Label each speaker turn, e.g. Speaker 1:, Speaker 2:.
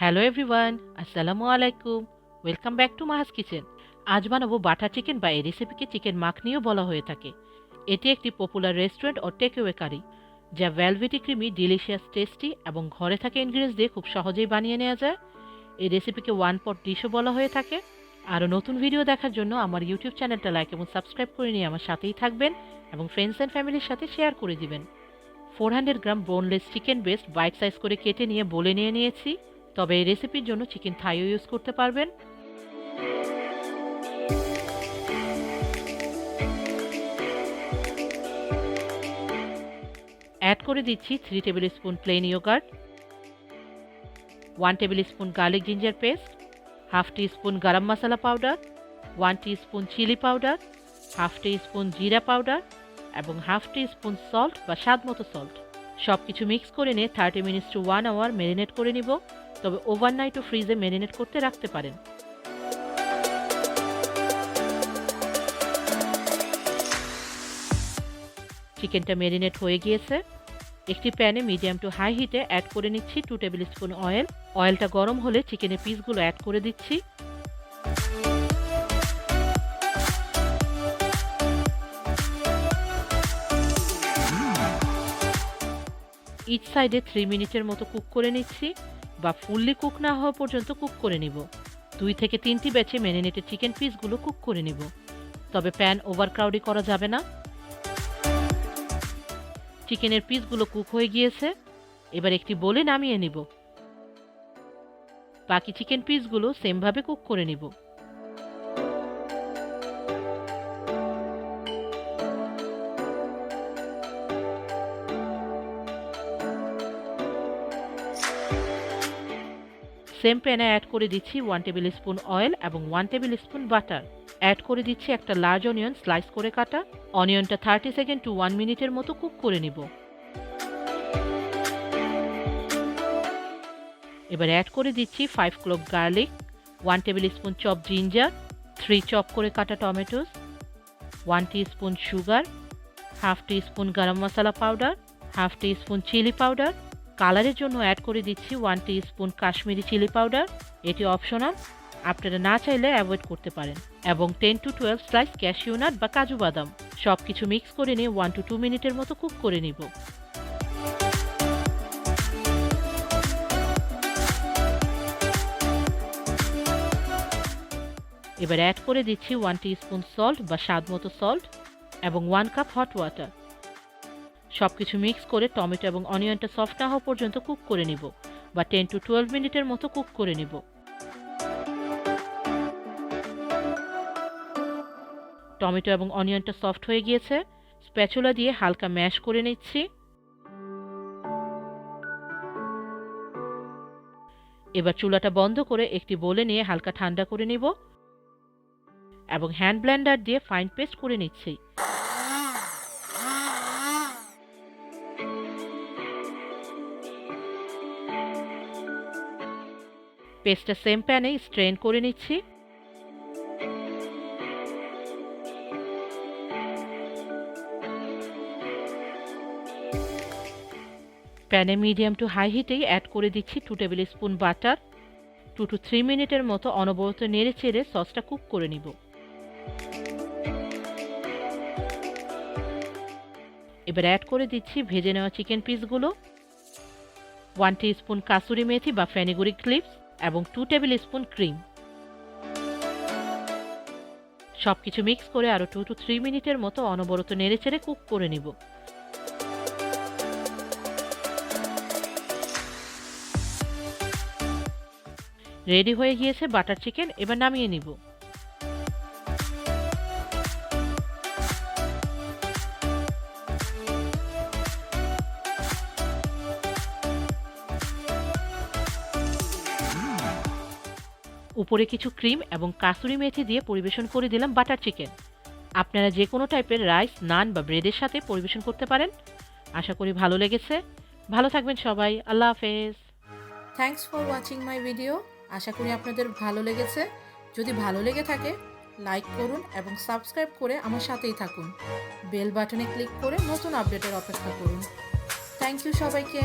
Speaker 1: Hello everyone, আসসালামু আলাইকুম। Welcome back to Maha's kitchen. আজ বানাবো বাটার চিকেন বা এই রেসিপিকে চিকেন মাখনিও বলা হয়ে থাকে। এটি একটি পপুলার রেস্টুরেন্ট ও টেকঅ্যাওয়ে কারি, যা ভেলভেটি ক্রিমি, ডিলিশিয়াস, টেস্টি এবং ঘরে থাকা ইনগ্রিডিয়েন্টস দিয়ে খুব সহজেই বানিয়ে নেওয়া যায়। এই রেসিপিকে ওয়ান পট ডিশও বলা হয়ে থাকে। আরও নতুন ভিডিও দেখার জন্য আমার ইউটিউব চ্যানেলটা লাইক এবং সাবস্ক্রাইব করে নিয়ে আমার সাথেই থাকবেন এবং ফ্রেন্ডস অ্যান্ড ফ্যামিলির সাথে শেয়ার করে দিবেন। 400 গ্রাম boneless chicken breast bite size করে কেটে নিয়ে বলে নিয়ে নিয়েছি। তবে এই রেসিপির জন্য চিকেন থাইও ইউজ করতে পারবেন। অ্যাড করে দিচ্ছি 3 tablespoon plain yogurt, 1 tablespoon garlic ginger paste, half teaspoon garam masala powder, 1 teaspoon chilli powder, half teaspoon jeera powder এবং হাফ টি স্পুন সল্ট বা স্বাদ মতো সল্ট। সব কিছু মিক্স করে নিয়ে 30 মিনিটস টু 1 আওয়ার ম্যারিনেট করে নিব। তবে ওভারনাইটও ফ্রিজে ম্যারিনেট করতে রাখতে পারেন। চিকেনটা ম্যারিনেট হয়ে গিয়েছে। একটি প্যানে মিডিয়াম টু হাই হিটে অ্যাড করে নিচ্ছি 2 টেবিল স্পুন অয়েল। অয়েলটা গরম হলে চিকেনের পিসগুলো অ্যাড করে দিচ্ছি। ইচ সাইডে 3 মিনিটের মতো কুক করে নিচ্ছি, বা ফুললি কুক না হওয়া পর্যন্ত কুক করে নিব। 2 থেকে 3টি ব্যাচে ম্যারিনেটেড চিকেন পিসগুলো কুক করে নিব। তবে প্যান ওভারক্রাউডি করা যাবে না। চিকেনের পিসগুলো কুক হয়ে গিয়েছে। এবার একটি বোলে নামিয়ে নিব। বাকি চিকেন পিসগুলো সেমভাবে কুক করে নিব। সেম প্যানে অ্যাড করে দিচ্ছি 1 টেবিল স্পুন অয়েল এবং 1 টেবিল স্পুন বাটার। অ্যাড করে দিচ্ছি একটা লার্জ অনিয়ন স্লাইস করে কাটা। অনিয়নটা 30 সেকেন্ড টু 1 মিনিটের মতো কুক করে নিব। এবার অ্যাড করে দিচ্ছি 5 clove garlic, 1 table spoon chop ginger, 3 chop করে কাটা tomatoes, 1 teaspoon sugar, half teaspoon গারাম মশলা powder, half teaspoon chilli powder. কালারের জন্য অ্যাড করে দিচ্ছি 1 টিস্পুন কাশ্মীরি চিলি পাউডার। এটি অপশনাল, আপনারা না চাইলে অ্যাভয়েড করতে পারেন। এবং 10 টু 12 স্লাইস ক্যাশিউ নাট বা কাজু বাদাম। সব কিছু মিক্স করে নিয়ে 1 টু 2 মিনিটের মতো কুক করে নিব। এবার অ্যাড করে দিচ্ছি 1 টিস্পুন সল্ট বা স্বাদ মতো সল্ট এবং 1 কাপ হট ওয়াটার। সব কিছু মিক্স করে টমেটো এবং অনিয়নটা সফট না হওয়া পর্যন্ত কুক করে নিব, বা 10 টু 12 মিনিটের মতো কুক করে নিব। টমেটো এবং অনিয়নটা সফট হয়ে গিয়েছে। স্প্যাচুলা দিয়ে হালকা ম্যাশ করে নিচ্ছি। এবার চুলাটা বন্ধ করে একটি বোলে নিয়ে হালকা ঠান্ডা করে নিব এবং হ্যান্ড ব্লেন্ডার দিয়ে ফাইন পেস্ট করে নিচ্ছি। পেস্টটা সেম প্যানে স্ট্রেন করে নিচ্ছি। প্যানে মিডিয়াম টু হাই হিটেই অ্যাড করে দিচ্ছি 2 টেবিল স্পুন বাটার। 2 টু 3 মিনিটের মতো অনবরত নেড়ে চেড়ে সসটা কুক করে নিব। এবার অ্যাড করে দিচ্ছি ভেজে নেওয়া চিকেন পিসগুলো, 1 টিস্পুন কাসুরি মেথি বা ফেনিগুড়ি ক্লিপস এবং 2 টেবিল স্পুন ক্রিম। সব কিছু মিক্স করে আরও 2 টু 3 মিনিটের মতো অনবরত নেড়ে চেড়ে কুক করে নিব। রেডি হয়ে গিয়েছে বাটার চিকেন। এবার নামিয়ে নিব। উপরে কিছু ক্রিম এবং কাসুরি মেথি দিয়ে পরিবেশন করে দিলাম বাটার চিকেন। আপনারা যে কোনো টাইপের রাইস, নান বা ব্রেডের সাথে পরিবেশন করতে পারেন। আশা করি ভালো লেগেছে। ভালো থাকবেন সবাই। আল্লাহ হাফেজ।
Speaker 2: Thanks for watching my video. আশা করি আপনাদের ভালো লেগেছে। যদি ভালো লেগে থাকে লাইক করুন এবং সাবস্ক্রাইব করে আমার সাথেই থাকুন। বেল বাটনে ক্লিক করে নতুন আপডেটের অপেক্ষা করুন। থ্যাংক ইউ সবাইকে।